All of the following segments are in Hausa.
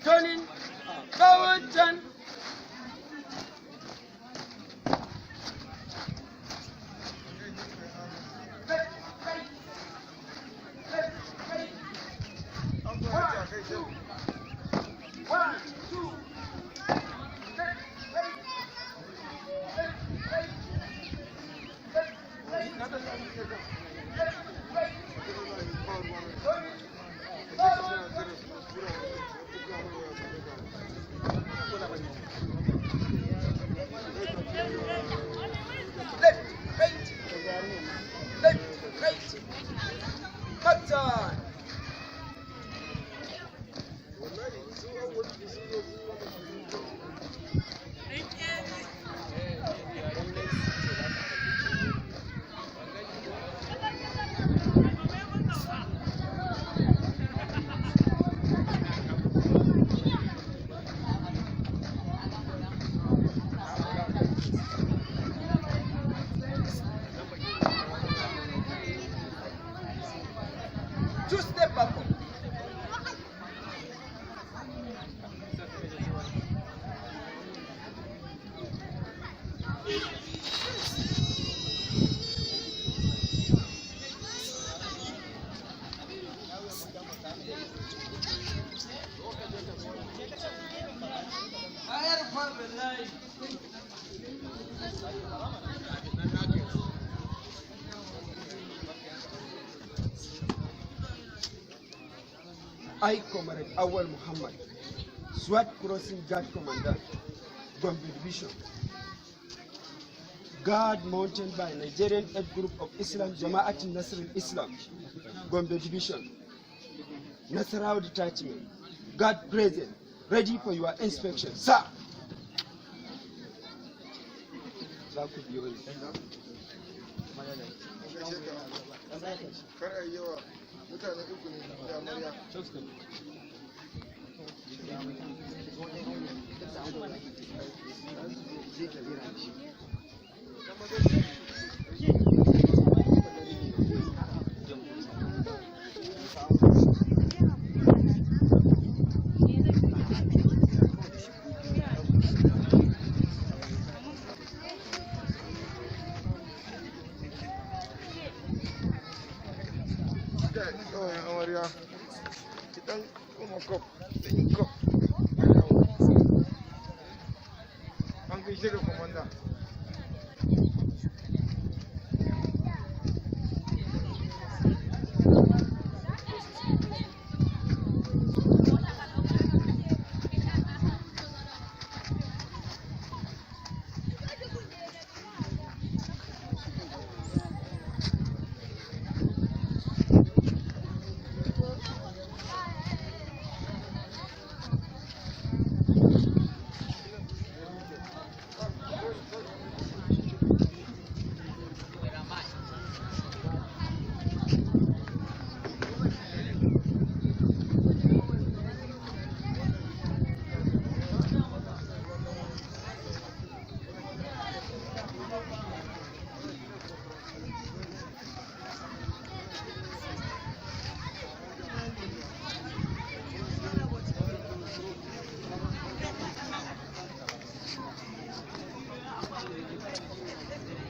Turning, forward, turn. One, two. Two-step backward. I, Comrade Awal Muhammad, SWAT Crossing Guard Commandant, Gombe Division, guard mounted by Nigerian Aid Group of Islam Jama'at Nasr Islam, Gombe Division, Nasarawa Detachment, guard present, ready for your inspection, sir.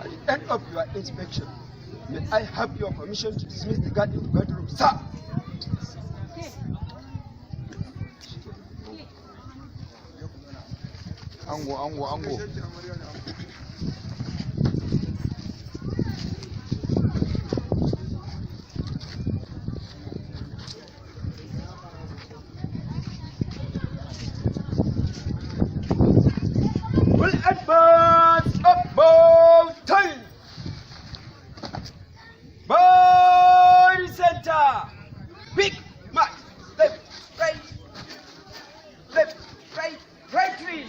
At the end of your inspection, may I have your permission to dismiss the guard into guard room, sir? Ango. Will advance about time. Body center. Big march. Left, right, right, right wheel.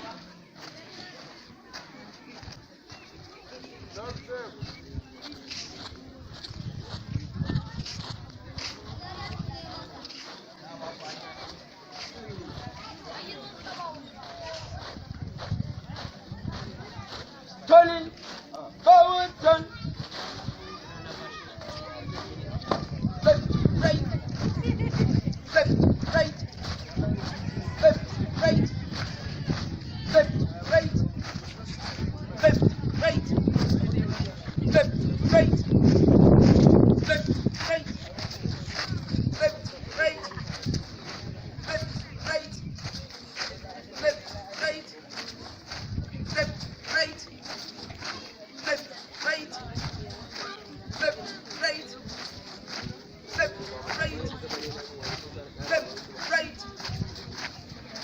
left, right, left, right, left, right, left, right, left, right, left, right, left, right, left, right, left, right, left, right, left, right,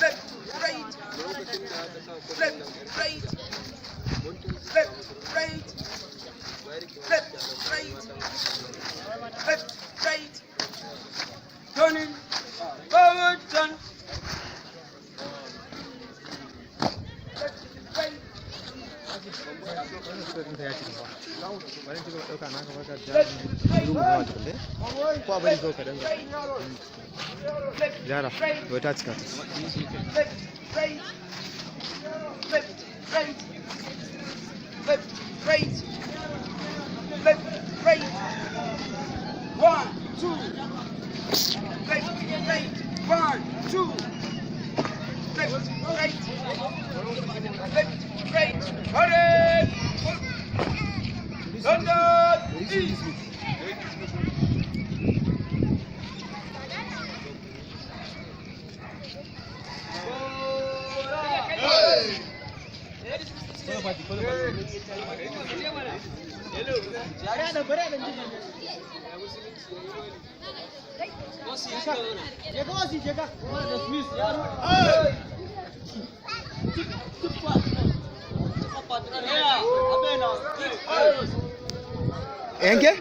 left, right, left, right, left, right, left, right, turning, forward, turn, left, right. Jara, wai ta cika. Left, right, left, right, left, right, left, right. 1, 2. Left, right, 1, 2. Left, right, left, right. Auren, London, East. Yanke?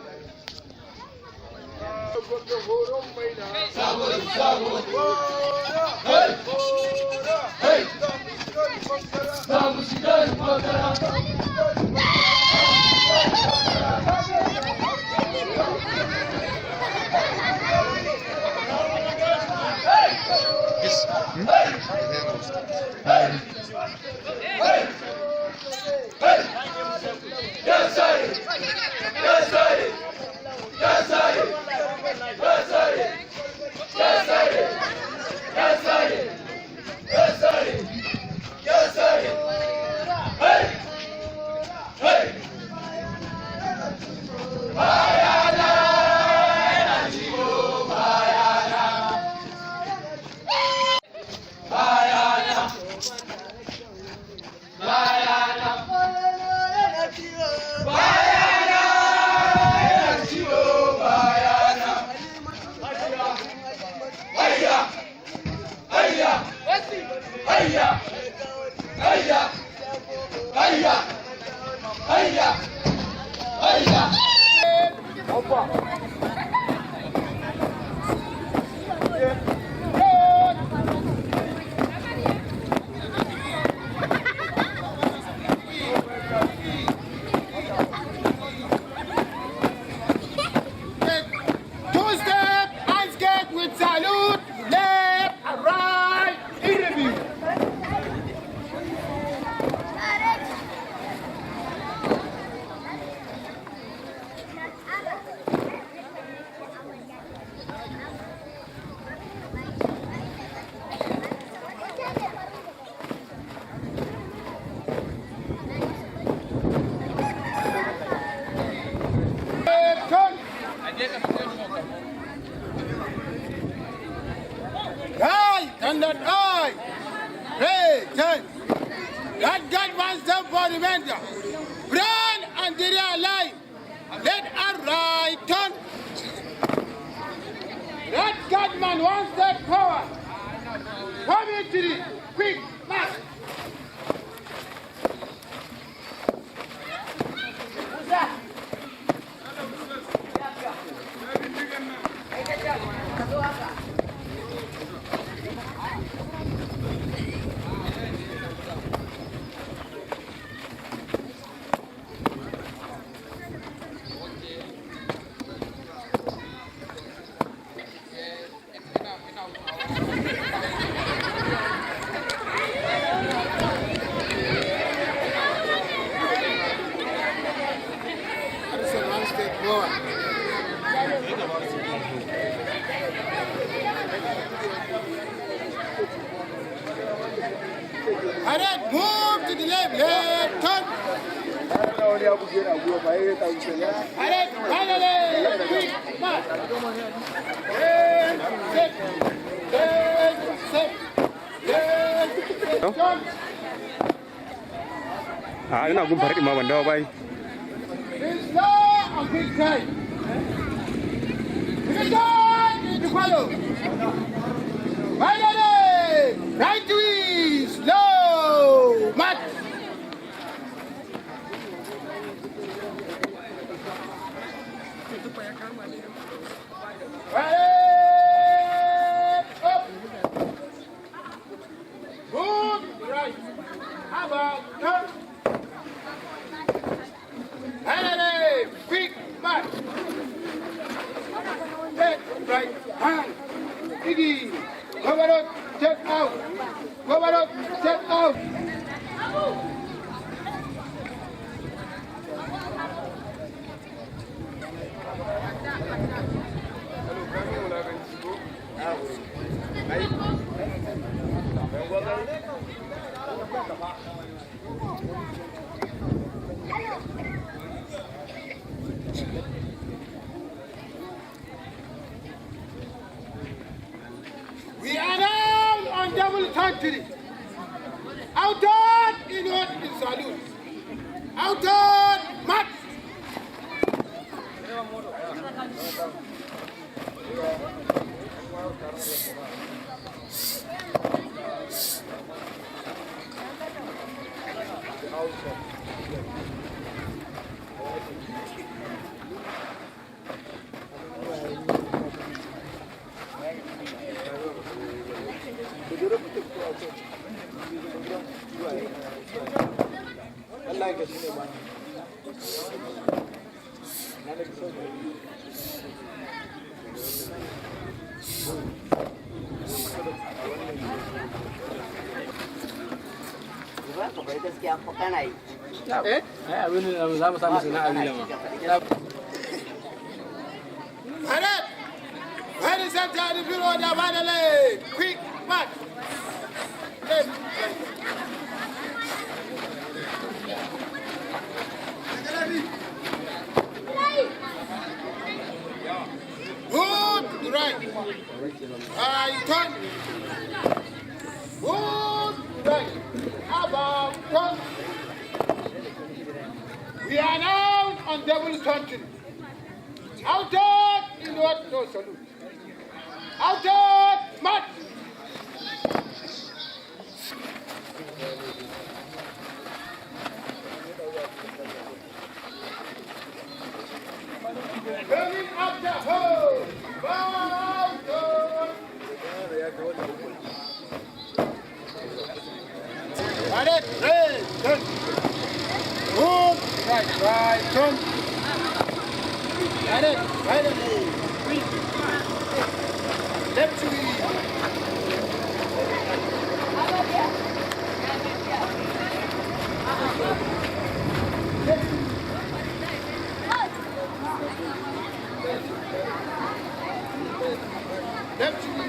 And that I, ten. That God wants them for the vendor. Brand and the real line. Let our right turn. That God man wants that power. Come into the quick march. Who's that? And then move to the left, turn. ina gun farki ma ban dawo bai. Right twist, slow, mat. Up. Good, right. How about turn? And quick, back. Left, right, hand. Diggy. Cover up, step out. Cover up, step out. We are now on double country. Outer inward in salute. Outer mat. Where is that guy? If you know the leg, quick, back. Good, right. Turn. Good, right. About turn. We are now on double country. Outer, inward, no salute. Outer, mat. Coming up the hole. Bow down. Right, turn. Good, right, turn. Right, left to me. Left to me.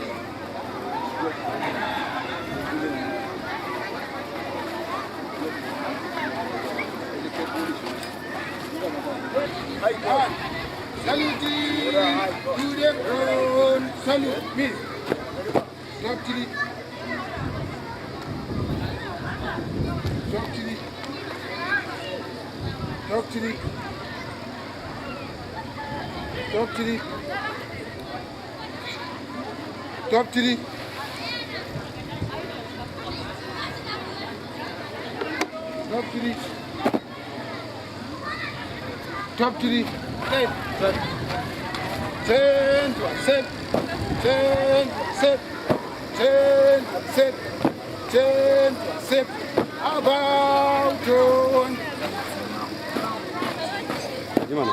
Salute to the ground. Salute me. Talk to the. Talk to the. Talk to the. Talk to the. Talk to the. Talk to the. Talk to the. Turn to accept. Turn to accept. Turn to accept. Turn to accept. About turn. Gimana?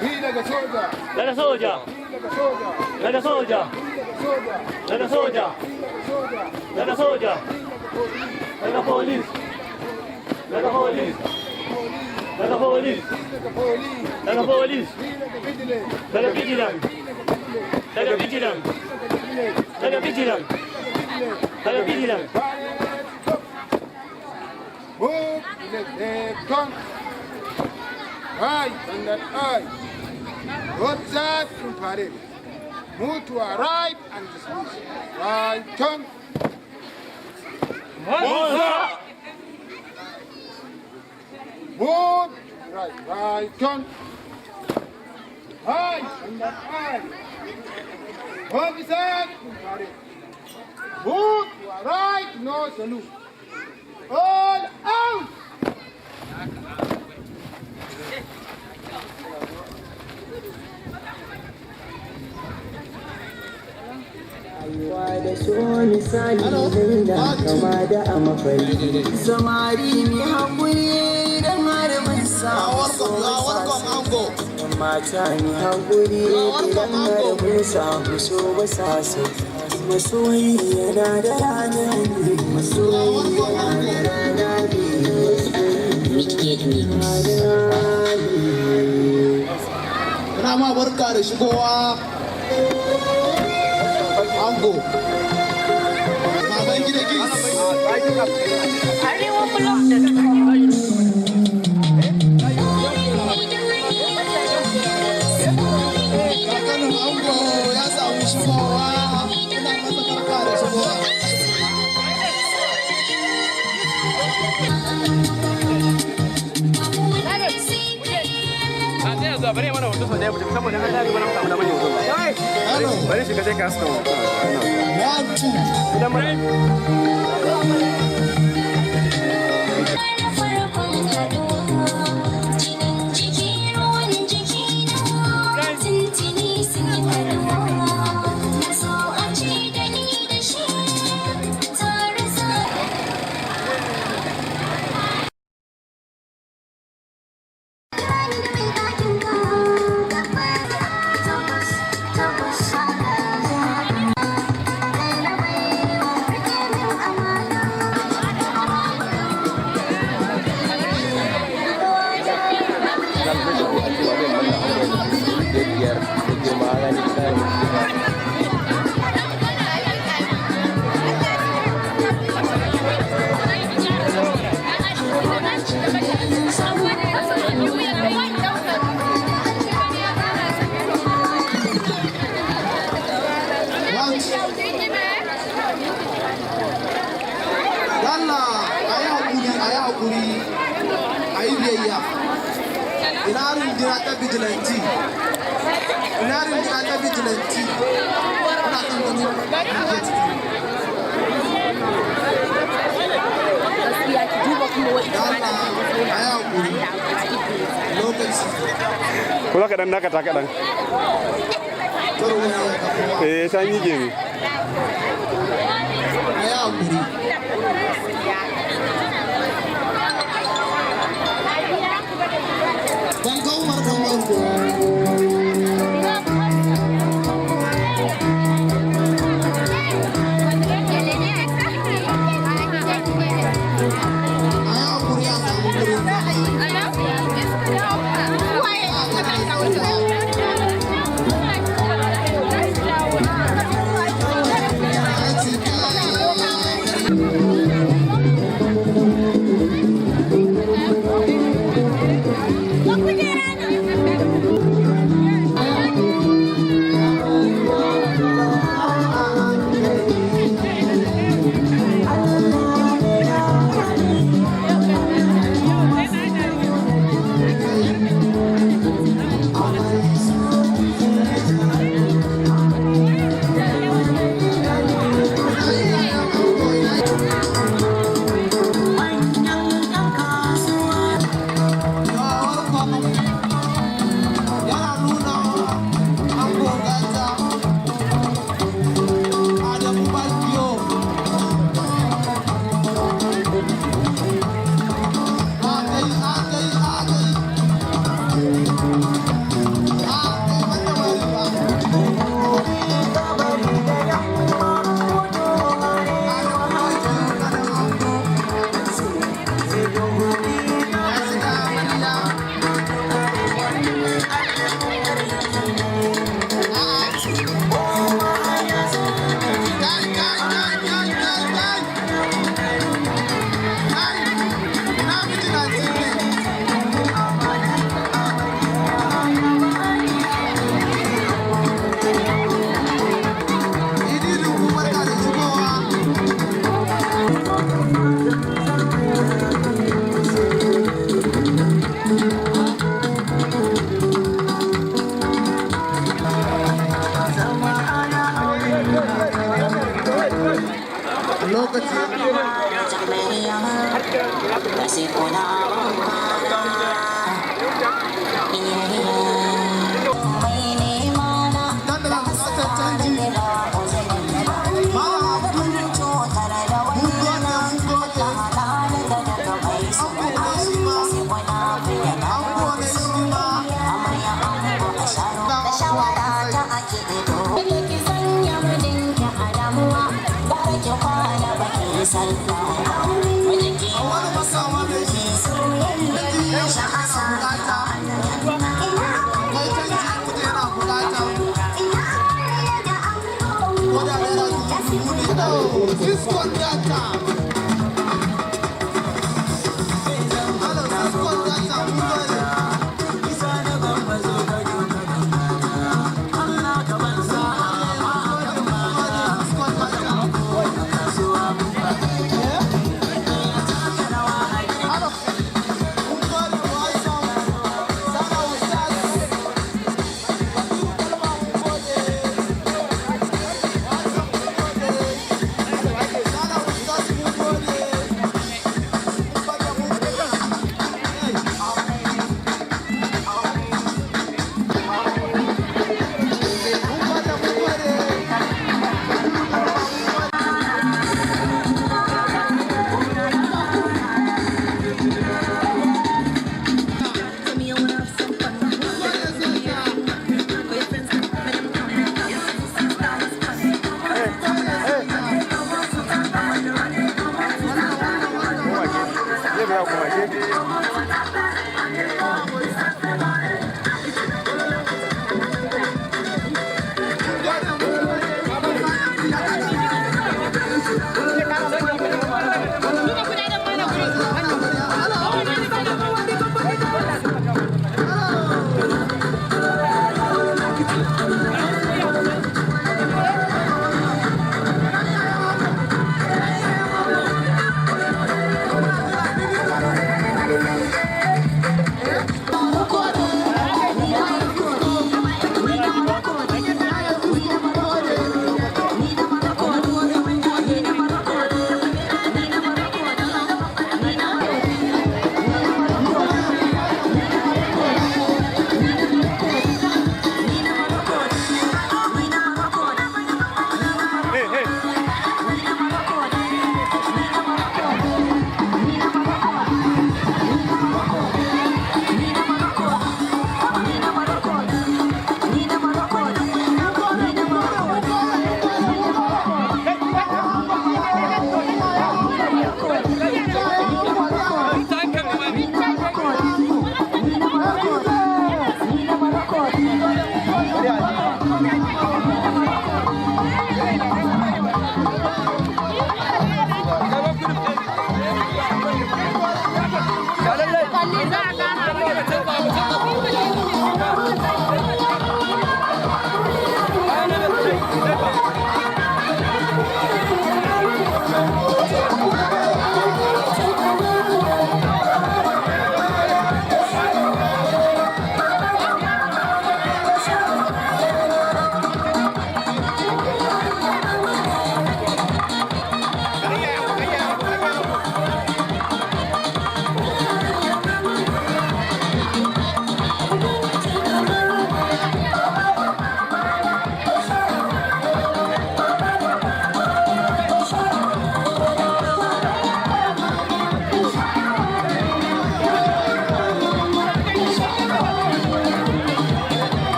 Be like a soldier. Like a soldier. Like a soldier. Like a soldier. Like a soldier. Like a police. Like a police. Like a police. Like a police. Like a vigilant. Like a vigilant. Like a vigilant. Like a vigilant. Move the leg, turn. Right, and that eye. Both sides in parade. Move to our right and dismiss. Right, turn. Move. Right, turn. Right, and that eye. Both sides in parade. Move to our right, no salute. All out. da so misali da kama da a mafarki samari mai haƙuri da malamin samu mata mai haƙuri idan malamin samu so ba sa so masoyi yana da rana ne masoyi yana da rana ne Ina ma barka da shigowa ango baban gida gis kakanin ango ya samu shigowa ina masa barka da shigowa bari mana hoto sau daya mutum saboda an tafi mana samu damar yin hoto bari shiga sai ka haska Kula kaɗan naka ta kaɗan. Ta yi gemi.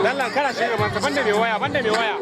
Lallan kana shi gaban ka banda mai waya banda mai waya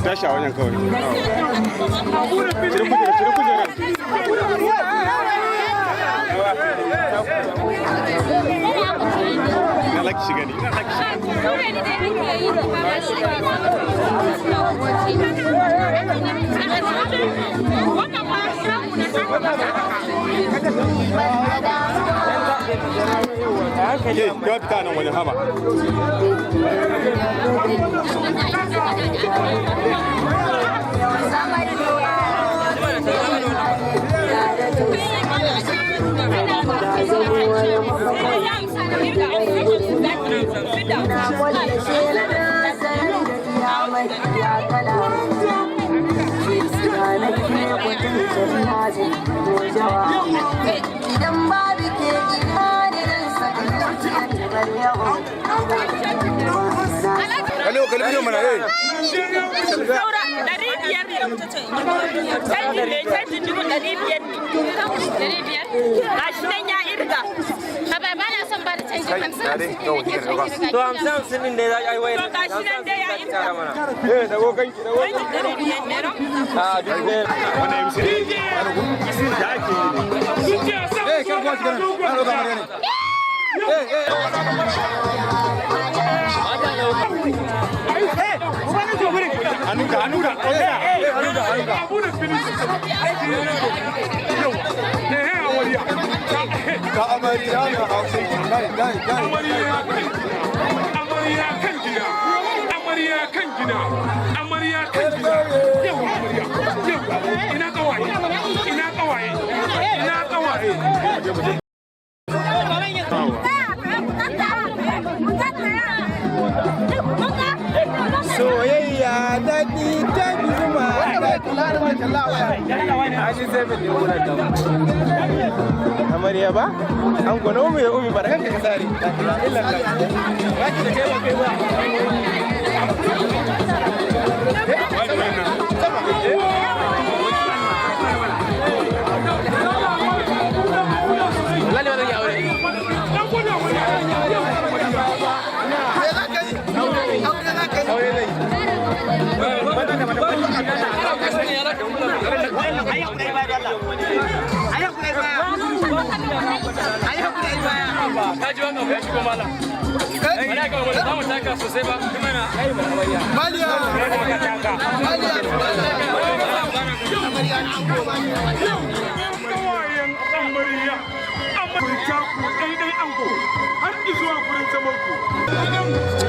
tashi a wajen kawai. Cire kujera. Ina laki shiga ne, ina laki shiga. Ke fita nan wajen haba. Idan babu ke ina ne zan saka zuciya ta bar yawa. Alo, kalmi mana eh. Saura 500 ne. Canjin 500 gashi nan ya irga. Baba ba na son ba da canjin 50. To 50 din ne za a yi wai. Gashi nan dai ya irga. Eh, dago kanki, dago. Canjin 500 ne ran. A duk ne. Wannan MC. Da ake yi. Eh, kan kwa kidan. Alo kamar ne. Anuka. Ka amariya na hausa. Dai. Amarya kan gida. Yawa amarya. Ina kawaye. Soyayya daɗi ta bizuma amarya ba an gwana umi da umi ba da kanka ka tsari illa ba ki da kai ba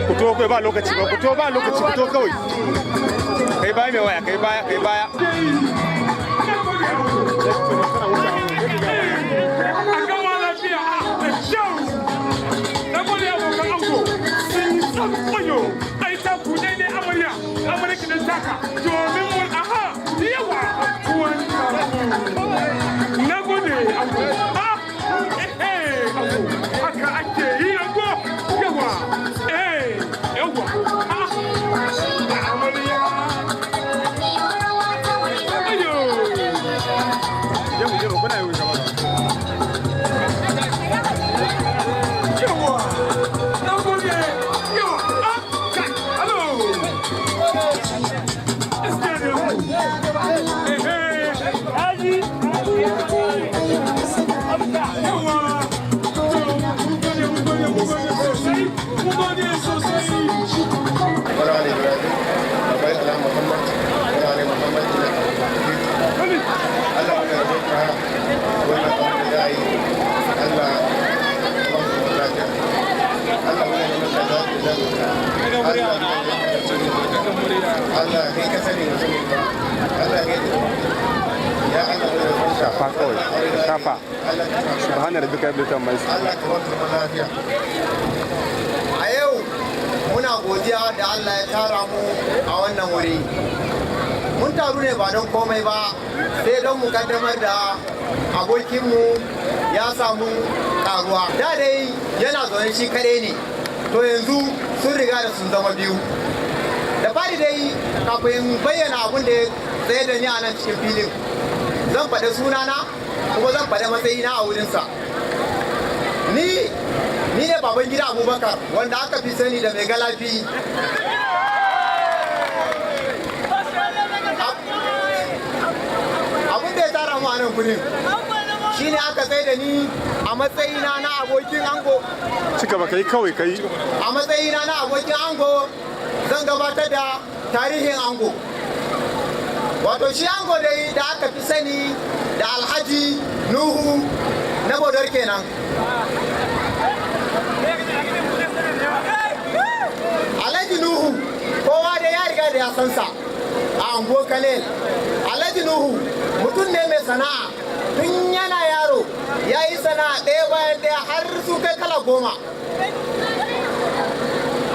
Fito kai ba lokaci ba, fito kawai. Kai baya mai waya, kai baya. Shafa. Subhana rabbika rabbil izzati amma yasifun. A yau muna godiya da Allah ya tara mu a wannan wuri. Mun taru ne ba don komai ba, sai don mu kaddamar da abokinmu ya samu karuwa. Da dai yana zaune shi kare ne, to yanzu sun riga da sun zama biyu. Da fari dai kafin bayyana abin da ya tsaye da ni a nan cikin filin, zan faɗi sunana kuma zan faɗi matsayina a wurinsa. Ni ne baban gida Abubakar wanda aka fi sani da mai galafi. Abin da ya tara mu a nan gudun shi ne aka tsaye da ni a matsayina na abokin ango. Cika ba kai kawai kai. A matsayina na abokin ango zan gabatar da tarihin ango. Wato shi ango dai da aka fi sani da Alhaji Nuhu na Bodor kenan. Alhaji Nuhu kowa da ya riga da ya san sa a ango Kalel. Alhaji Nuhu mutum ne mai sana'a, tun yana yaro ya yi sana'a ɗaya bayan ɗaya har su kai kala 10.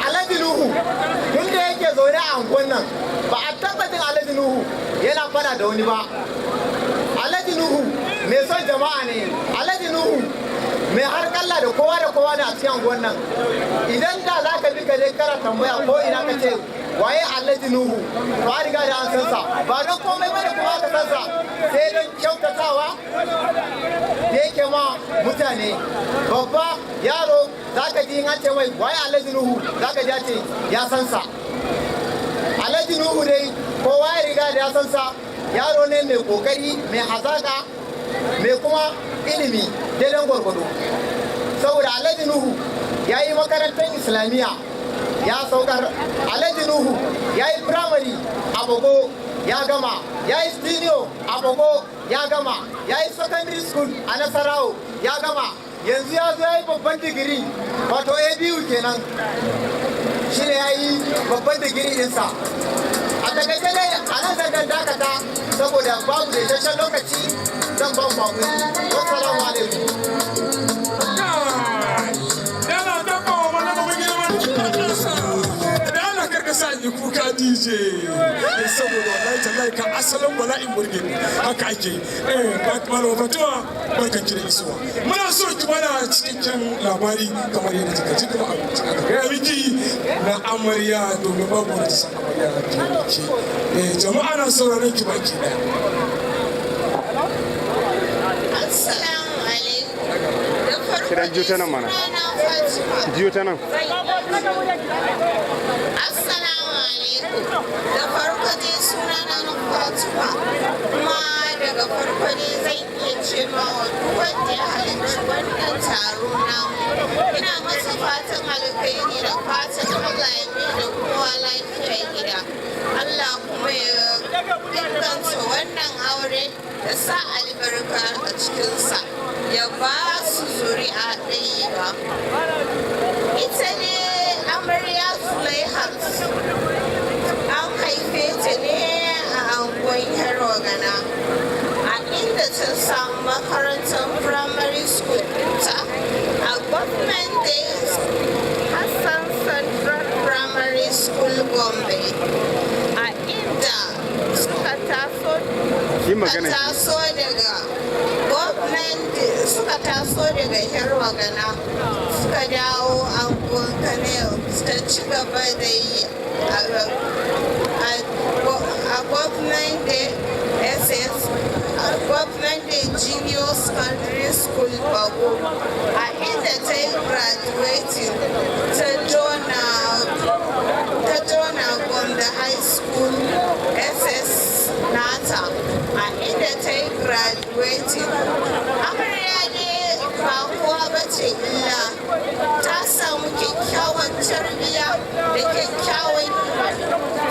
Alhaji Nuhu tun da yake zaune a angon nan ba a tabbatin Alhaji Nuhu yana fada da wani ba. Alhaji Nuhu mai son jama'a ne. Alhaji Nuhu mai har kalla da kowa da a cikin anguwan nan idan da za ka bi ka je kara tambaya ko ina ka ce waye Alhaji Nuhu ba riga da an san sa ba don komai bane kuma ka san sa sai don kyautatawa da yake ma mutane babba yaro za ka ji in an ce mai waye Alhaji Nuhu za ka ji ce ya san sa. Alhaji Nuhu dai kowa ya riga da ya san sa yaro ne mai kokari mai hazaka mai kuma ilimi daidan gwargwado saboda Alhaji Nuhu ya yi makarantar islamiyya ya saukar. Alhaji Nuhu ya yi firamare a Bogo ya gama, ya yi studio a Bogo ya gama, ya yi secondary school a Nasarawa ya gama, yanzu ya zo ya yi babban digiri wato ABU kenan shi ne ya yi babban digiri ɗinsa. A takaice dai a nan zan dakata saboda babu da isasshen lokaci zan ban babu. Wassalamu alaikum. sa yi kuka DJ saboda wallahi tallahi ka asalin bala'in burge haka ake malama fatuwa barkan ki da isuwa muna so ki mana cikakken labari kamar yadda kika ji kuma aka gaya miki na amarya domin babu wani ta san amarya da ke jama'a na sauraron ki baki daya. Assalamu alaikum. Kira jiyo ta nan mana. Jiyo ta nan. Da farko dai sunana na Fatima kuma daga farko dai zan iya ce ma duk wanda ya halarci wannan taro namu ina masa fatan alkhairi da fatan Allah ya mai da kowa lafiya gida Allah kuma ya inganta wannan aure da sa albarka a cikinsa ya ba su zuri'a ɗaya ba ita ne amarya Zulaihat an haife ta ne a angon Yarogana a inda ta samu makarantar primary school ta a government days Hassan Central Primary School Gombe a inda suka taso daga suka taso daga Yarogana suka dawo angon Kanel ta ci gaba da yi a government day SS a government day junior secondary school Bago a inda ta yi graduating ta jona Gombe High School SS nata a inda ta yi graduating amarya ne ba kowa ba ce illa ta samu kyakkyawan tarbiyya da kyakkyawan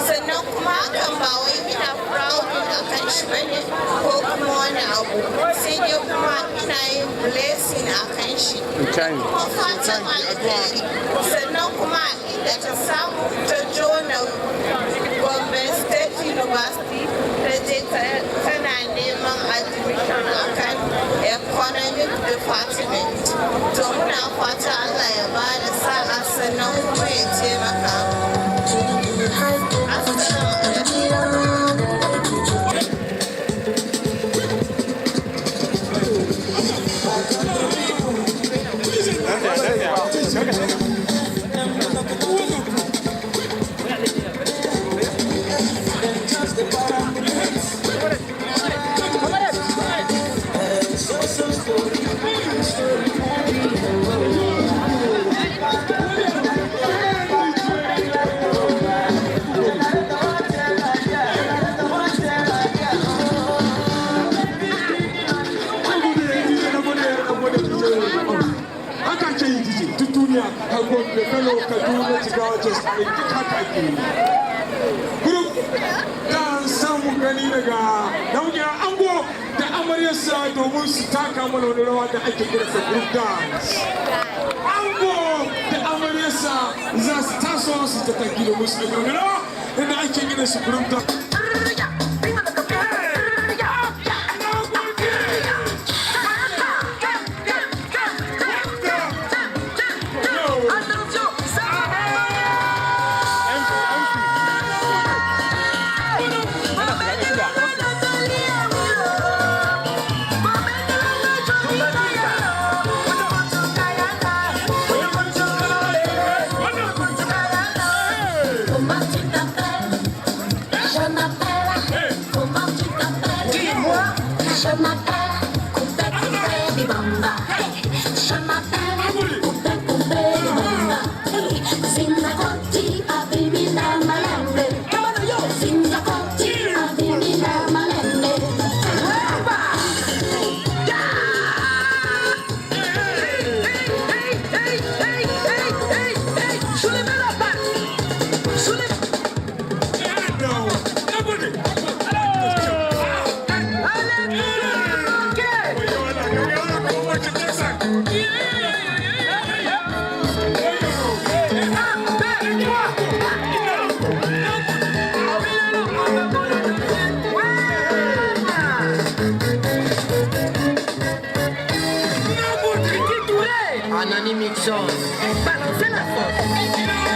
sannan kuma hakan ba wai ina proud a kan shi bane ko kuma wani abu sai dai kuma ina yin blessing a kan shi kuma fatan alheri sannan kuma inda ta samu ta jona Gombe State University ta je tana neman admission a kan economic department to muna fata Allah ya ba da sa'a sannan kuma ya taimaka. domin su taka mana wani rawa da ake kira sa group dance. Ango da amaryarsa za su taso su ta taki domin su ɗauki wani rawa inda ake kira su group dance. chance. Balancez la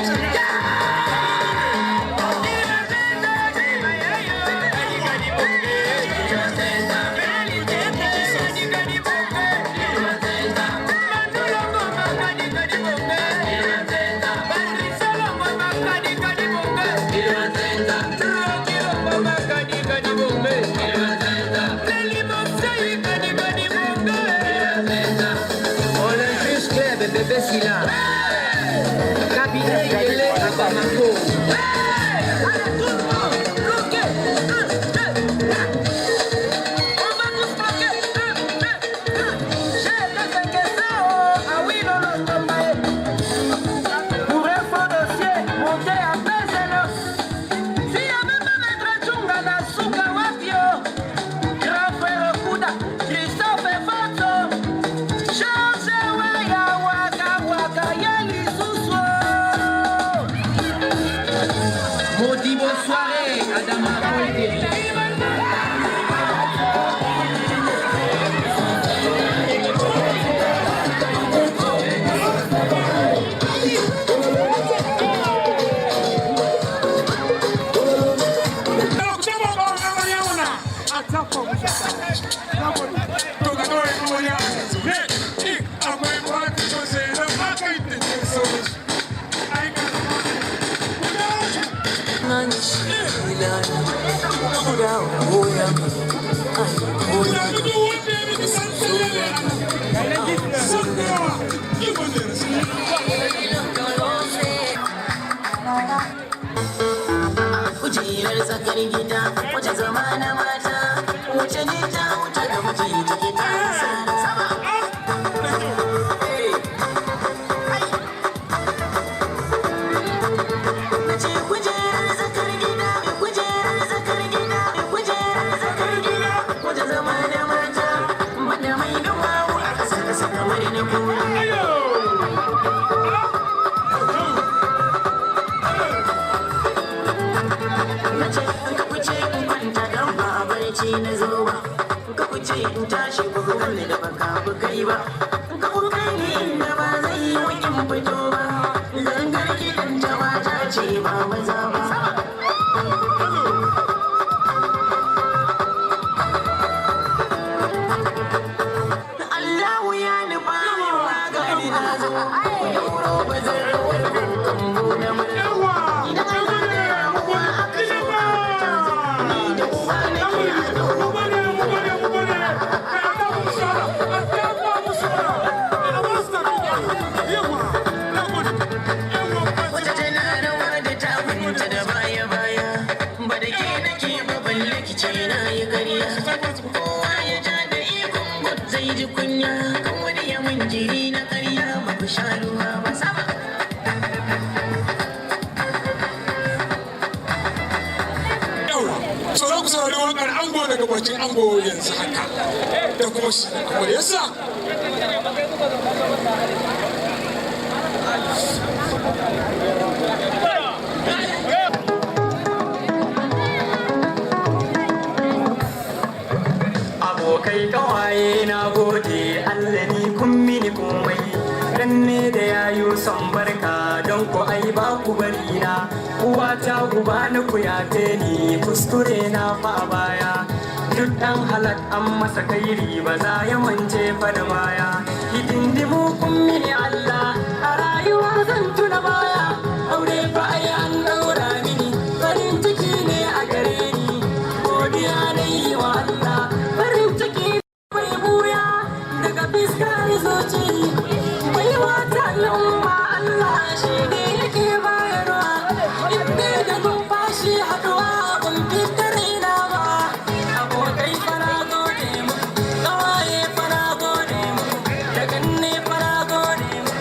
bébé Sila, cabinet Yele à Bamako. Allez, tout le monde, bloquez. On va tous bloquer. J'ai des questions. Ah oui, non, non, pour un faux dossier, montez à Bezelo. Si y a même pas maître Tchunga na Suka Wapio, grand frère Kuda, Christophe et Foto. Maudit bonne soirée, Adama Koïté. Kujerar tsakar gida wace zama na mata wace ne ta wuce da muke take ta sama. Nace kujerar tsakar gida kujerar tsakar gida kujerar tsakar gida wace zama na mata wanda mai duwawu a ƙasa ƙasa kamar na kowa. Na zo ba ka kuce in tashi ba ku kalle da baka ku kai ba ka ku kai ni inda ba zai yi wakin fito ba zangar kiɗan ta mata ce ba maza ba. Allahu ya nufa yawa gani na zo yauro ba zai rawar kan gona mana idan Allah da ramuwa aka zo ta zo ni da uwa na kunya kan wani yamin jiri na ƙarya ba ku sha ruwa ba sama. Yawa, sauran ku saurari wakar ango daga bakin ango yanzu haka da kuma shi amaryarsa. Abokai kawaye na gode Allah ni kun mini komai dan ne da yayo son barka don ku ai ba ku bari na uwa ta guba ni ku yafe ni kuskure na fa baya duk dan halak an masa kairi ba za ya mance fa da baya hidindimu kun mini Allah a rayuwa zan tuna baya aure fa ai an daura mini farin ciki ne a gare ni godiya ne wa Allah farin ciki bai buya daga fiskar zuci bai wata al'umma Allah shi ne yake bayarwa inda da numfashi haduwa ban fitar ina ba abokai fara gode mu kawaye fara gode mu da ganne fara gode mu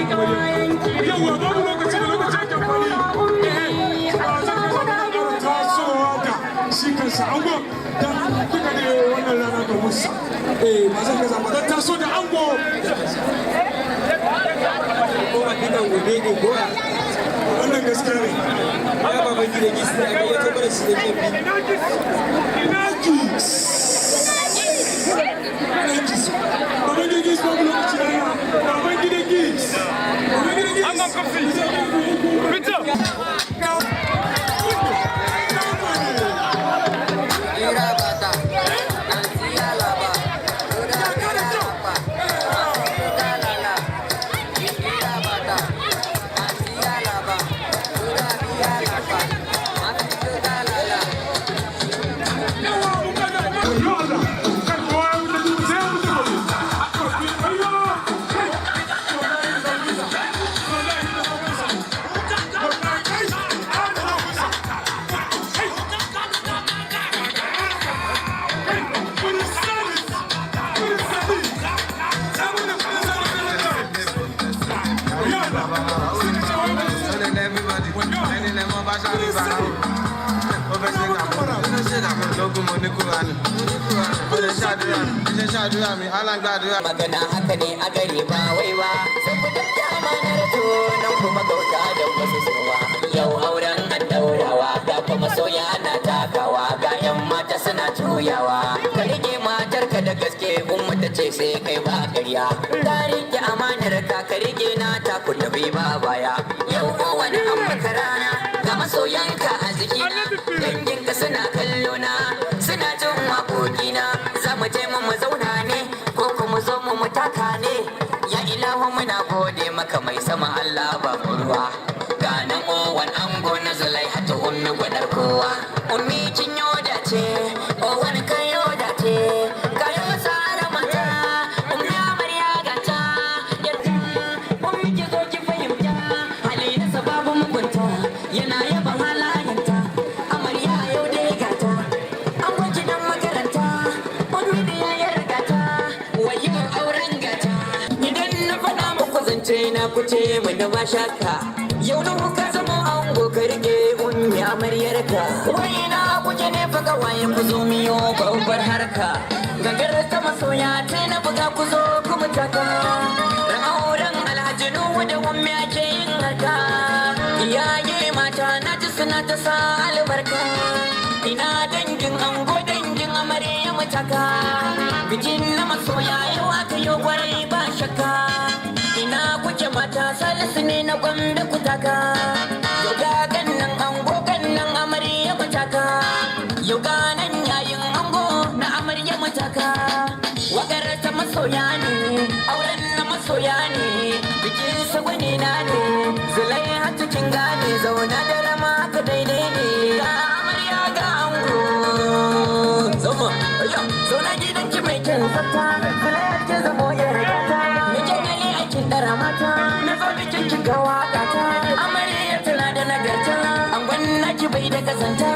yawa babu lokaci da lokacin kamfani tasowa da shi kansa ango don duka ne wannan rana da musa ba zan gaza ba don taso da ango wannan gaskiya ne ya baban gida gis ne aka yi tabbara shi da kefi ina gis baban gida gis babu lokaci da yana baban gida gis angon kofi fito magana haka ne a gare ba wai ba sai ku dauki amanar to nan kuma gauta da wasu sowa yau auren an daurawa ga kuma soya na takawa ga yan mata suna juyawa ka rike matar ka da gaske umma ta ce sai kai ba ƙarya ka rike amanar ka rike na ta ku tafi ba baya yau kowane an maka rana ga masoyanka a jikina danginka suna kallo na suna jin waƙoƙina za mu je mu zauna ne mu zo mu mutaka ne ya ilahu muna gode maka mai sama Allah ba mu ruwa ganin owan ango na zulai hata ummi gwadar kowa ummi kin yoda ce owan kan yoda ce kayan masara mata ummi amarya gata ummi ki zo ki fahimta halina sababu mugunta yana yaban halayenta amarya yau dai gata an gwaji dan makaranta ummi da yayar gata wayin auren gata idan na faɗa muku zance na kuce mai da ba shakka yau da kuka zama ango ka rike ummi amaryarka wai na kuke ne fa gawaye ku zo miyo babbar harka gangar ta masoya ta na buga ku zo ku mutaka ran auren alhaji nuhu da ummi ake yin haka iyaye mata na ji suna ta sa albarka ina dangin ango dangin amarya mutaka bikin na masoya yau aka yi gwarai ba shakka ina kuke mata salisu ne na gwamda kutaka yau ga gannan ango gannan amarya mutaka yau ga nan yayin ango na amarya mutaka wakar ta masoya ne auren na masoya ne bikin sagwani na ne zulai hatu kin gane zauna da rama ka daidai ne ga amarya ga ango zama zauna gidanki mai kyan tsafta zulai hatu zamo yar gata mai kyan yali aikin dara mata na zo bikin ki ga waka ta amarya tana da nagarta angon naki bai da kazanta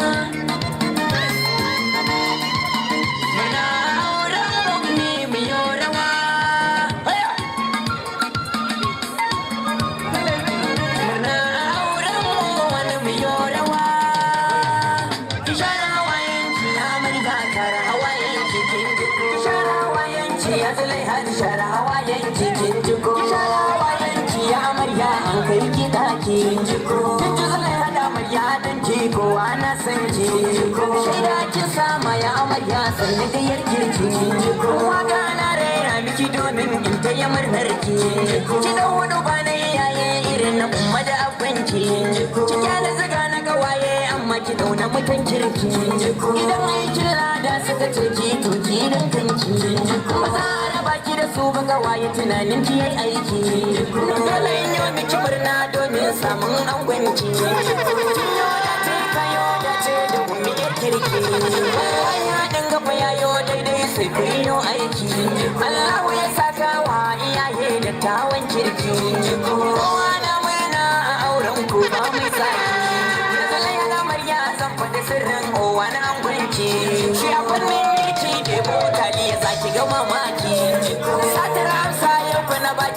muna auren rukni mai yorawa muna auren wani mai yorawa ki share hawayenki amarya kara hawayenki kin duko ki share hawayenki ya zulai hadi share hawayenki kin duko ki share hawayenki ya amarya an kai ki daki kin duko kin ji zulai hada amarya dan jiko ana san jiko shaida ki sama ya amarya sanni da yarki kin jiko waka na rera miki domin in ta yi murnar ki ki da wani bana yaye irin na umma da abbanki ki kyale zaga na gawaye amma ki dauna mutan kirki idan aikin lada suka ce ki to ki dan kanki ba za a raba ki da su ba gawaye tunanin ki yayi aiki dole in yi miki murna domin samun angwanki da ummiyar kirki ya dinga fa yayo daidai sai ku yi aiki Allahu ya saka wa iyaye da tawan kirki kowa na murna a auren ku ba mai saki ya zala ya amarya zan faɗi sirrin kowa na angwanki shi a fannin kirki da mota ne ya saki ga mamaki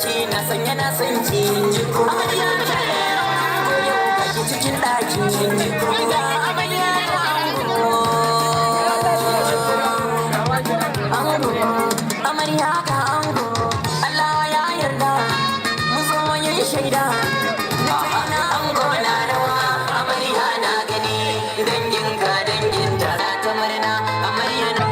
ɗaki na sanya na sanki amarya ta koyo kake cikin ɗaki ga amarya ta amarya ka ango Allah ya yarda mu zo yin shaida na ango na rawa amarya na gani dangin ka dangin ta ta murna amarya na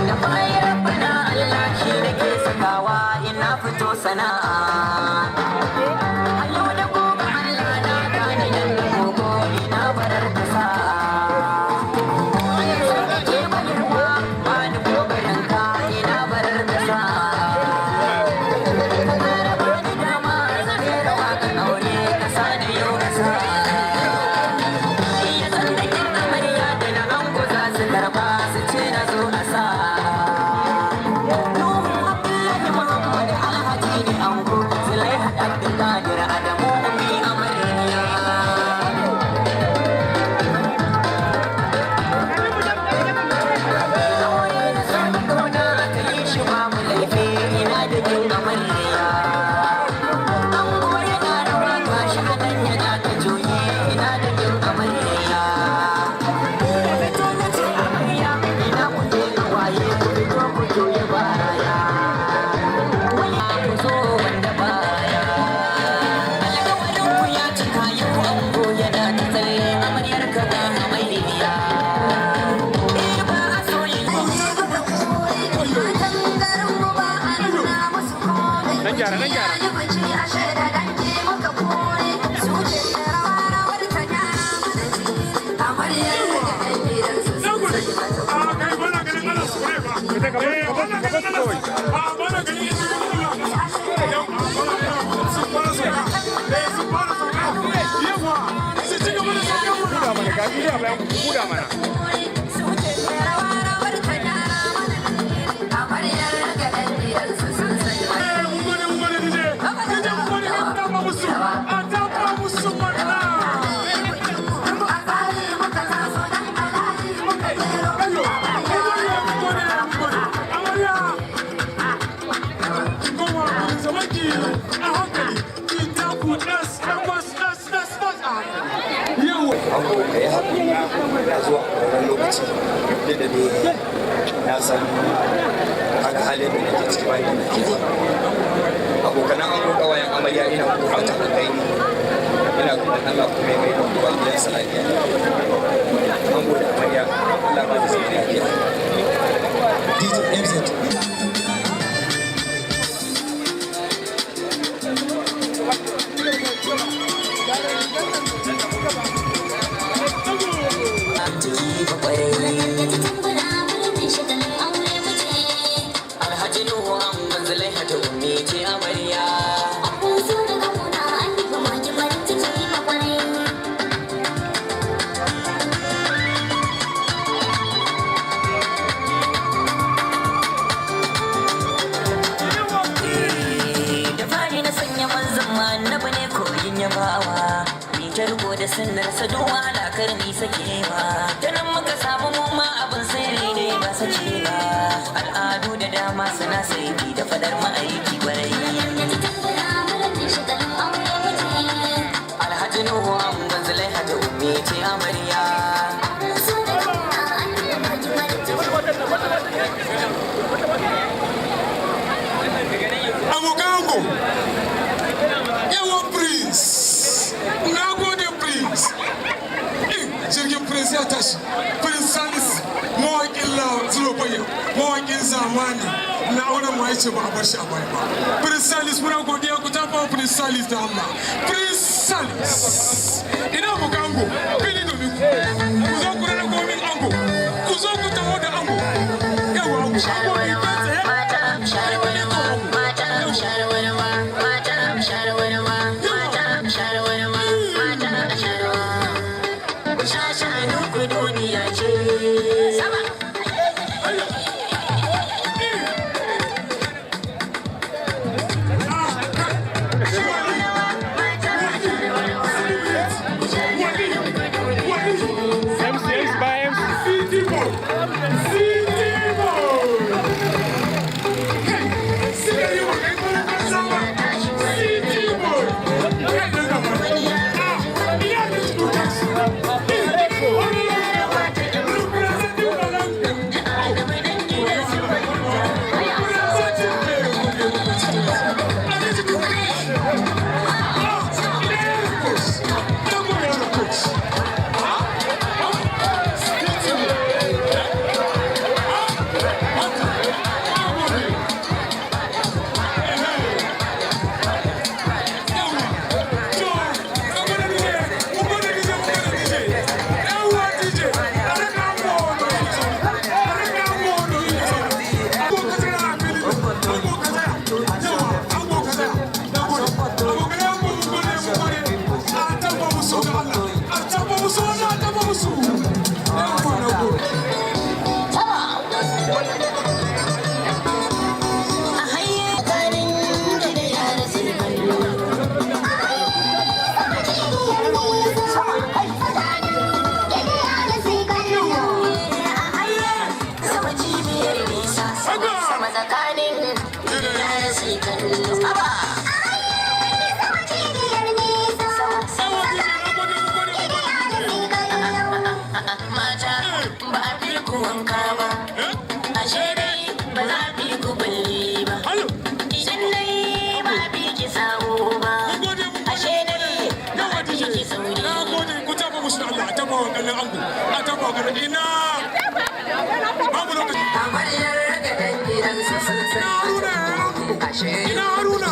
da bayar bana Allah shi da ke sakawa ina fito sana'a na san haka halin da nake ciki bayan da nake abokanan an roƙa wayan amarya ina kuma ta kai ni ina kuma Allah kuma mai da kuma gidan sa lafiya an gode amarya Allah ba ta sai lafiya DJ MZ Alhaji Nuhu an manzalai hata ummi ce amarya. Abun so da kamuna an yi kuma ki bari ta ce ma kwarai. Da fari na sanya manzan ma na bane koyin yabawa. Ni ta riko da sunnar sa duwa lakar ni sakewa. Ta nan muka samu mu ma abin sirri ne ba sace ba. Al'adu da dama suna saiti da fadar ma'aiki kwarai. Alhaji Nuhu an banzalai hata ummi ce amarya. Abokango, yawan prince, na gode prince. Jirgin prince ya tashi, prince Salis, mawaƙin Zulobaya, mawaƙin zamani, na auren ma yace ba a bar shi a baya ba. Prince Salis muna godiya ku tafa prince Salis da Allah. Prince Salis, ina abokango, fili domin ku, ku zo ku rana komin ango, ku zo ku taho da ango. Yawa, ku shago mai tsaye. sauri. Na gode ku tafa musu da Allah, a tafa wa kallon ango, a tafa wa kallon ina. Babu lokaci. Amaryar raga ɗan gidansu sun san Ina Haruna,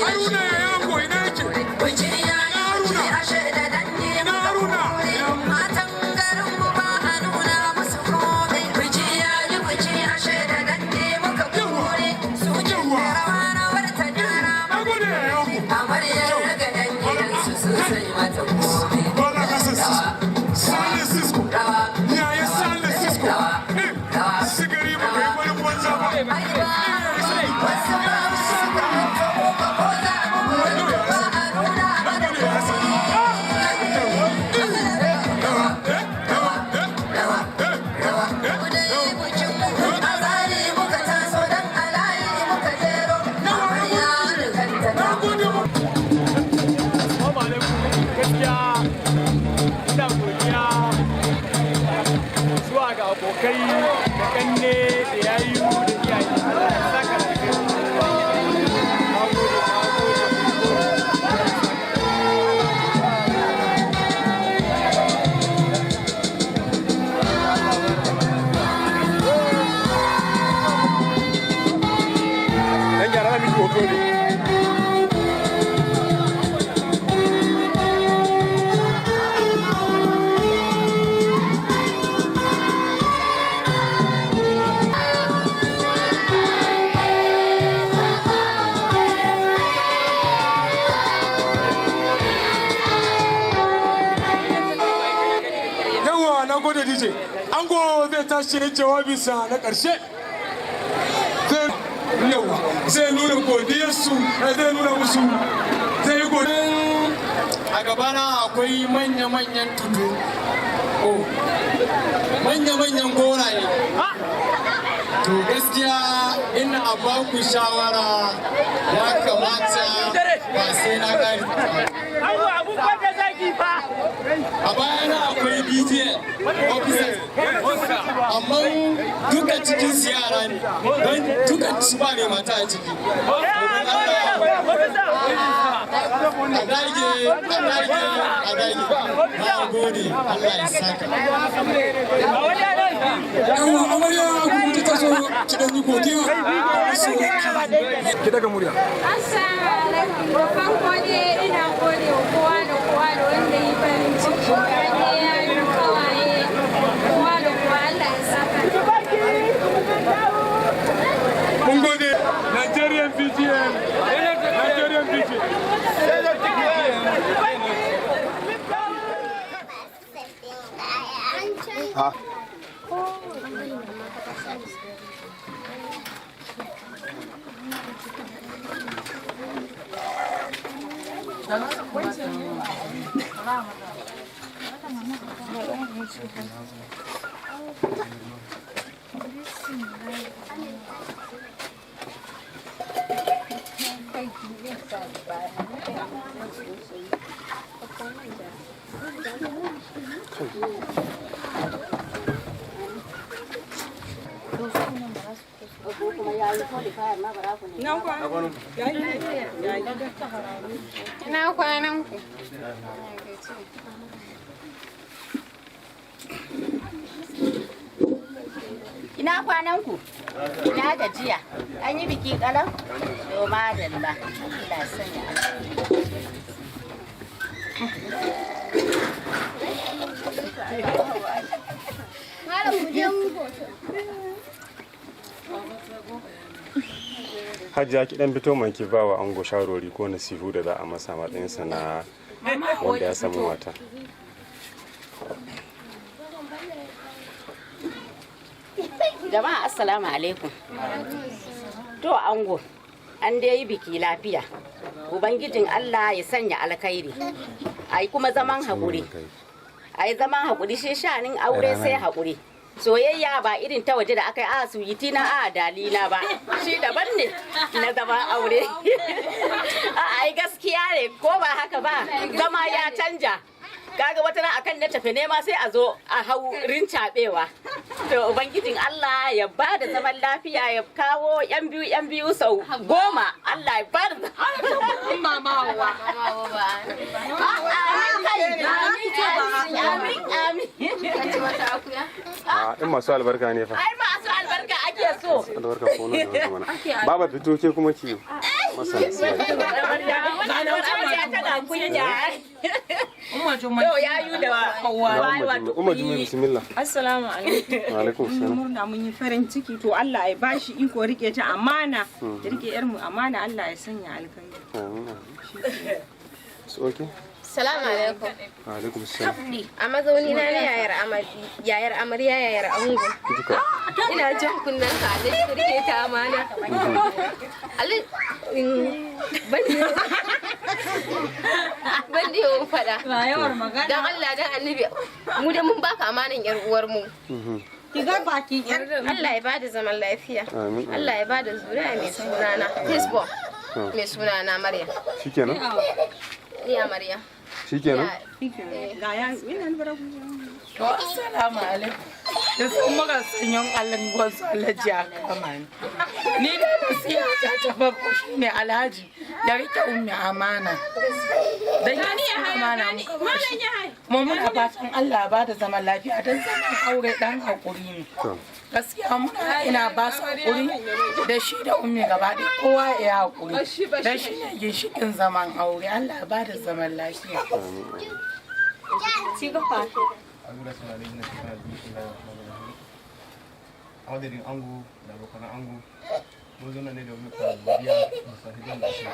Haruna ya ango ina yake. Kuci ya yi kuci ashe da dangi muka kore. Matan garin mu ba a nuna musu kome. Kuci ya yi kuci ashe da dangi muka kore. Su jin da rawa rawar ta gyara mana. Amaryar raga ɗan gidansu sun sai mata kome. Sale Cisco, yaya Sale Cisco, sigari ba kai wani banza ba. Wasu ba su ba ko ba ko za mu gudu ba a nuna mana kome. Mu dai bukin mu a tsari muka taso don alayi muka jero. Amarya da kanta ta gudu. Assalamu alaikum. Gaskiya ina godiya zuwa ga abokai da kanne da yayu da iyaye. Allah ya saka da kai. Na gode, na gode. Dan gyara miki hoto ne. Na gode DJ. Ango zai tashi jawabinsa na ƙarshe. Zai nuna godiyarsu, zai nuna musu, zai yi godiyar. A gabana akwai manya-manyan tudu. Manya-manyan goraye. To gaskiya ina a ba ku shawara ya kamata ba sai na gari. A bayana akwai BJ officers, amma duka cikin yara ne, don duka su ba ne mata a ciki. A dage. Na gode, Allah ya saka. Yawa amarya kuma ta so ki dan yi godiya. Ki daga murya. Assalamu alaikum. Babban gode ina gode wa kowa da kowa da wanda yi farin ciki. Wanda ya yi kawaye kowa da kowa Allah ya saka. Mun gode Nigerian BGM. Nigerian BGM. Ha. Ina kwanan ku. Ina kwanan ku? Ina gajiya? An yi biki kalam? To madalla. Allah sanya Malam mu je mu hoto. Hajiya ki dan fito man ki ba wa ango sharori ko nasihu da za a masa matsayinsa na wanda ya samu mata. Jama'a assalamu alaikum. To ango, an dai yi biki lafiya. Ubangijin Allah ya sanya alkhairi. Ai kuma zaman haƙuri. Ai zaman haƙuri shi shanin aure sai haƙuri. Soyayya ba irin ta waje da aka yi a suwiti na a dalila ba. Shi daban ne na zama aure. Ai gaskiya ne ko ba haka ba zama ya canja. Kaga wata ran akan na tafi nema sai a zo a hau rincaɓewa. To ubangijin Allah ya ba da zaman lafiya ya kawo yan biyu sau 10. Allah ya ba da in masu albarka ne fa. Ai masu albarka ake so. Albarka ko ne da mana. Baba fito ke kuma ki masa nasiha. Umma Jummai bismillah. Assalamu alaikum. Wa alaikum assalam. Murna mun yi farin ciki to Allah ya bashi iko rike ta amana. Ya rike yar mu amana Allah ya sanya alkhairi. Amin. So okay. Salamu alaikum. Alaikum salam. A mazauni na yayar amarya yayar ango. Ina jin kunnen ka Alhaji rike ta amana. Ban da yawan faɗa. Don Allah don annabi mu da mun baka amanan yar uwar mu. Ki ga baki yar Allah ya bada zaman lafiya. Amin. Allah ya bada zuriya mai sunana Facebook mai sunana Maryam. Shikenan. Ni Maryam. Shikenan. Ga ya ina bara ku. To assalamu alaikum. Da sun maka sanyon alangon su Alhaji a kama ni. Ni da nasiha ta farko shine Alhaji ya rike ummi amana. Dan ya amana mu muna fatan Allah ba da zaman lafiya dan zaman aure dan hakuri ne. Gaskiya muna ina ba su hakuri da shi da ummi gaba ɗaya kowa ya hakuri. Dan shi ne ginshikin zaman aure Allah ba da zaman lafiya. Ci gaba. A madadin ango da abokan ango mun zo ne domin ka godiya da sahihan da shi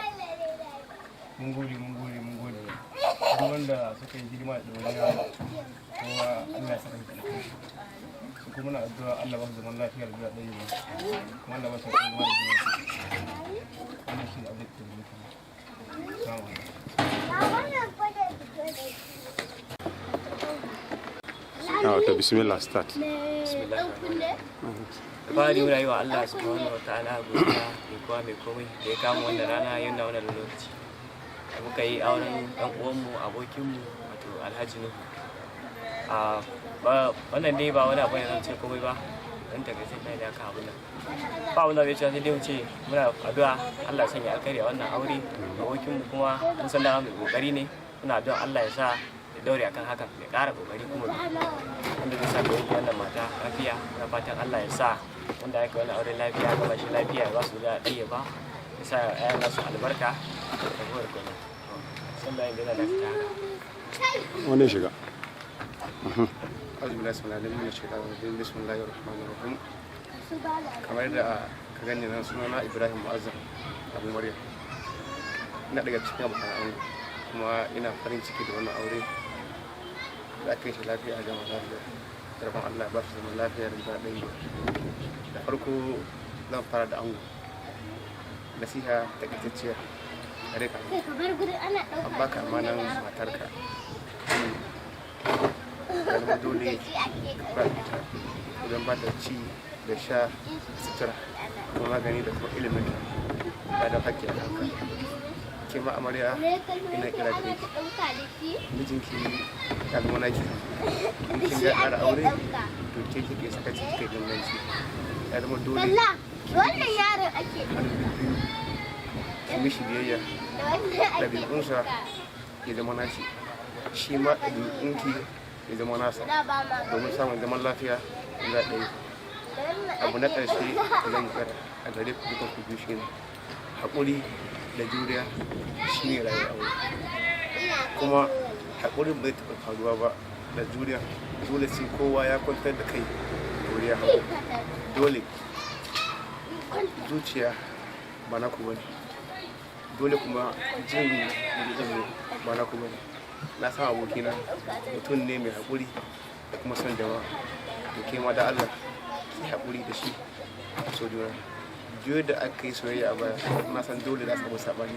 mun gode duk wanda suka yi hidima da duniya kowa Allah ya saka da kai su kuma muna addu'a Allah ba su zaman lafiya da ɗaya ba kuma Allah ba su kuma da zuwa wannan shi abin da muke To bismillah start. Bismillah. Da fari muna yi wa Allah subhanahu wa ta'ala godiya mai kowa mai komai da ya kama wannan rana yau na wannan lokaci. Da muka yi auren ɗan uwanmu abokinmu wato Alhaji Nuhu. Wannan dai ba wani abu ne zan ce komai ba dan ta gaske da aka abu nan. Ba wanda zai ce sai dai mu ce muna addu'a Allah ya sanya alkhairi a wannan aure. Abokinmu kuma mun san da mai kokari ne. Muna addu'a Allah ya sa daure akan hakan ya ƙara kokari kuma wanda zai sa ka yanke wannan mata lafiya na fatan Allah ya sa wanda aka wani aure lafiya ga bashi lafiya ba su da ɗaya ba ya sa ƴaƴan nasu albarka da tabuwar kuma san da inda da ta Wannan shiga. Bismillahirrahmanirrahim. Kamar da ka gani nan sunana Ibrahim Mu'azzam Abu Maryam. Ina daga cikin abokan ango kuma ina farin ciki da wannan aure da aka yi shi lafiya a jama'a lafiya karfin Allah ba su zama lafiya da ba ɗaya da farko zan fara da ango nasiha ta ƙaitacciya a rika an baka amanan matarka zama dole ka kula da ita idan ba ta ci da sha sutura kuma magani da kuma ilimin ta da haƙƙi a kanka ke ma amarya ina kira da mijinki ya zama naki in kin ga ƙara aure to ke kike saka ciki kai ganganci ya zama dole wannan yaron ake ki mishi biyayya ɗabi'unsa ya zama naki shi ma ɗabi'unki ya zama nasa domin samun zaman lafiya guda ɗaya abu na ƙarshe da zan yi a gare ku duka ku biyu shi ne haƙuri da juriya shi ne rayuwar aure kuma haƙurin bai taɓa faruwa ba da juriya dole sai kowa ya kwantar da kai juriya dole zuciya ba na ku bane dole kuma jin zuciya ba na ku bane na san abokina mutum ne mai haƙuri da kuma son jama'a da ke ma da Allah ki haƙuri da shi so juna jiyo da aka yi soyayya a baya na san dole za a samu saɓani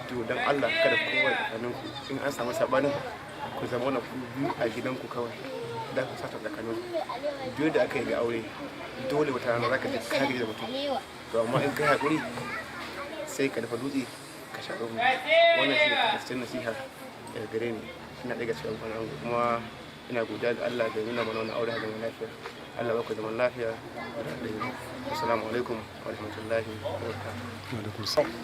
to don Allah kada kowa tsakaninku in an samu saɓanin ku zama na ku biyu a gidanku kawai da ku sata tsakaninku jiyo da aka yi ga aure dole wata rana za ka ji ka da mutum to amma in kai haƙuri sai ka dafa dutse ka sha ruwa wannan shi ne kasance nasiha daga gare ni ina ɗaga cikin kwanan kuma ina godiya ga Allah da nuna mana wannan aure a zaman lafiya Allah ba ku zaman lafiya da ɗaya assalamu alaikum wa rahmatullahi wa barakatuh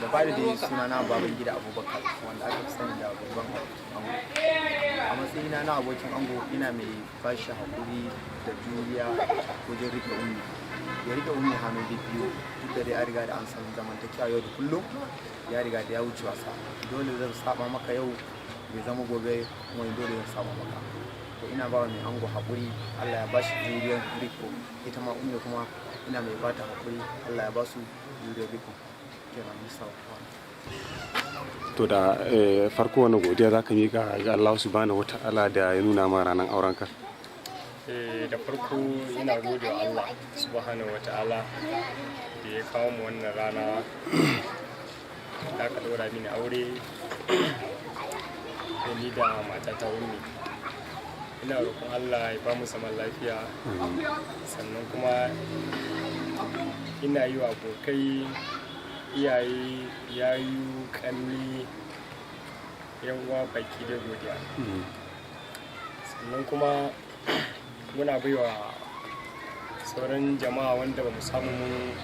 da ba da suna na baban gida Abubakar wanda aka fi sani da babban ango a matsayina na abokin ango ina mai bashi hakuri da juriya wajen rike ummi ya rike ummi hannu biyu duk da dai an riga da an san zamantakewa yau da kullum ya riga da ya wuce wasa dole zan saba maka yau bai zama gobe kuma dole zan saba maka to ina ba mai ango hakuri Allah ya bashi juriyar riko ita ma ummi kuma ina mai bata hakuri Allah ya ba su juriyar riko kenan misawa. To da farko wani godiya za ka miƙa ga Allah subhanahu wata'ala da ya nuna ma ranar aurenka? Da farko ina gode wa Allah subhanahu wata'ala da ya kawo mu wannan rana da aka ɗora mini aure da ni da matata Ummi. Ina roƙon Allah ya ba mu zaman lafiya sannan kuma ina yi wa abokai iyaye yayu kanni yan uwa baki da godiya sannan kuma muna baiwa sauran jama'a wanda ba mu samu mun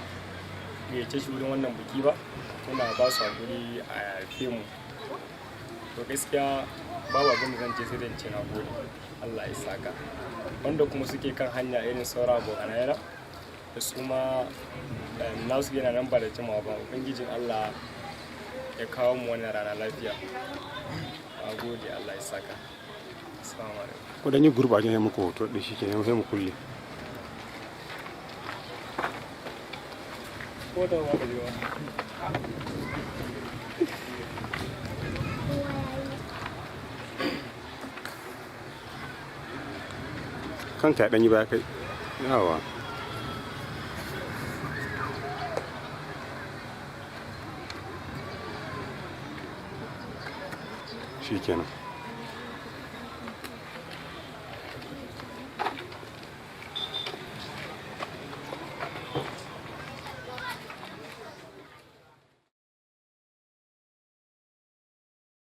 gayyace shi wurin wannan biki ba muna ba su hakuri a yafe mu to gaskiya babu abin da zan ce sai dan ce na gode Allah ya saka wanda kuma suke kan hanya irin sauran abokanai na da su ma nasu yana nan ba da jimawa ba ubangijin Allah ya kawo mu wannan rana lafiya a gode Allah ya saka assalamu alaikum ko dan yi gurba ne muku hoto da shi kenan sai mu kulle ko da wa ba kanka dan yi baya kai yawa shi kenan